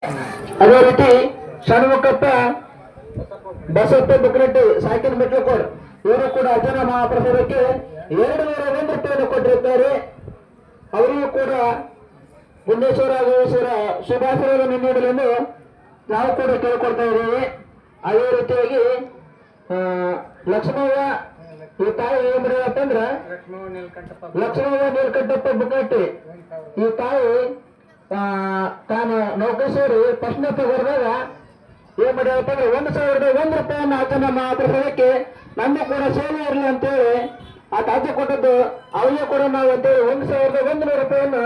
ಅದೇ ರೀತಿ ಷಣ್ಮುಖಪ್ಪ ಬಸಪ್ಪ ಬುಕ್ರೆಡ್ಡಿ ಸಾಕಿನ ಮೆಟ್ಲಕೋಡ್ ಇವರು ಕೂಡ ಅಜನ ಮಹಾಪ್ರಸಾದಕ್ಕೆ 201 ರೂಪಾಯಿಯನ್ನು ಕೊಟ್ಟಿರುತ್ತಾರೆ. ಅವರಿಗೂ ಕೂಡ ಗುಂಡೇಶ್ವರ ಗಣೇಶ್ವರ ಶುಭಾಶಯವನ್ನು ನೀಡಲೆಂದು ನಾವು ಕೂಡ ಕೇಳಿಕೊಡ್ತಾ ಇದ್ದೇವೆ. ಅದೇ ರೀತಿಯಾಗಿ ಲಕ್ಷ್ಮವ್ವ ಈ ತಾಯಿ ಏನ್ ಮಾಡಿದತ್ತಂದ್ರ ಲಕ್ಷ್ಮವ್ವ ನೀಲ್ಕಂಠಪ್ಪ ಬುಕ್ರೆಟ್ಟಿ ಈ ತಾಯಿ ತಾನು ನೌಕೇಶ್ವರಿ ಪ್ರಶ್ನೆ ತಗೋದಾಗ ಏನ್ ಮಾಡಿದತ್ತಂದ್ರೆ 1,001 ರೂಪಾಯಿಯನ್ನು ಅಜ್ಜನ ಮಹಾಪ್ರಸಾದಕ್ಕೆ ನಮಗೂ ಕೂಡ ಸೇವೆ ಇರಲಿ ಅಂತೇಳಿ ಆ ಅಜ್ಜ ಕೊಟ್ಟದ್ದು ಅವರಿಗೆ ಕೂಡ ನಾವು ಅಂತೇಳಿ 1,100 ರೂಪಾಯಿಯನ್ನು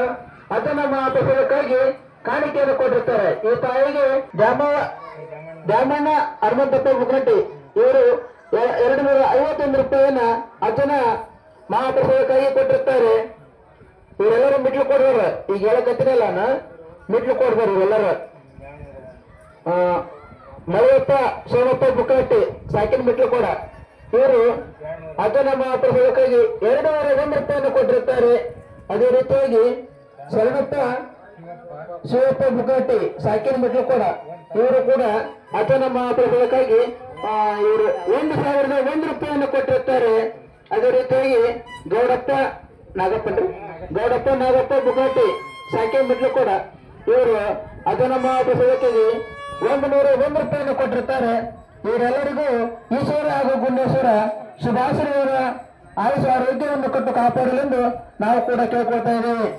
ಅಜ್ಜನ ಮಹಾಪ್ರಸಾದಕ್ಕಾಗಿ ಕಾಣಿಕೆಯನ್ನು ಕೊಟ್ಟಿರ್ತಾರೆ. ಈ ತಾಯಿಗೆ ದ್ಯಾಮಣ್ಣ ಹನುಮಂತಪ್ಪ ಬುಕ್ರೆಟ್ಟಿ ಇವರು 251 ರೂಪಾಯಿಯನ್ನ ಅಜ್ಜನ ಮಹಾಪ್ರಸಾದಕ್ಕಾಗಿ ಕೊಟ್ಟಿರ್ತಾರೆ. ಇವರೆಲ್ಲರೂ ಮಿಟ್ಲು ಕೊಡ್ದಾರ. ಈಗ ಹೇಳಕತ್ತಿರಲ್ಲ ಮಿಟ್ಲು ಕೊಡ್ದಾರ ಇವರೆಲ್ಲರ. ಮಳೆಯಪ್ಪ ಸೋಮಪ್ಪ ಬುಕ್ರೆಟ್ಟಿ ಸಾಕಿನ ಮಿಟ್ಲು ಕೂಡ ಇವರು ಅಜ್ಜನ ಮಹಾಪ್ರಸಾದಕ್ಕಾಗಿ 201 ರೂಪಾಯಿಯನ್ನು ಕೊಟ್ಟಿರ್ತಾರೆ. ಅದೇ ರೀತಿಯಾಗಿ ಶರಣಪ್ಪ ಶಿವಪ್ಪ ಬುಕ್ರೆಟ್ಟಿ ಸಾಕಿನ ಮಿಟ್ಲು ಕೂಡ ಇವರು ಕೂಡ ಅಜ್ಜನ ಮಹಾಪ್ರಸಾದಕ್ಕಾಗಿ ಇವರು 1,001 ರೂಪಾಯಿಯನ್ನು ಕೊಟ್ಟಿರ್ತಾರೆ. ಅದೇ ರೀತಿಯಾಗಿ ಗೌಡಪ್ಪ ನಾಗಪ್ಪ ಬುಕ್ರೆಟ್ಟಿ ಸಾಕಿನ ಮಿಟ್ಲು ಕೂಡ ಇವರು ಅಜ್ಜನ ಮಹಾಪ್ರಸಾದಕ್ಕಾಗಿ 101 ರೂಪಾಯಿಯನ್ನು ಕೊಟ್ಟಿರ್ತಾರೆ. ಇವರೆಲ್ಲರಿಗೂ ಈಶ್ವರ ಹಾಗೂ ಗುಂಡೇಶ್ವರ ಶುಭಾಶಯವರ ಆಯುಷ ಆರೋಗ್ಯವನ್ನು ಕೊಟ್ಟು ಕಾಪಾಡಲೆಂದು ನಾವು ಕೂಡ ಕೇಳ್ಕೊಳ್ತಾ ಇದ್ದೇವೆ.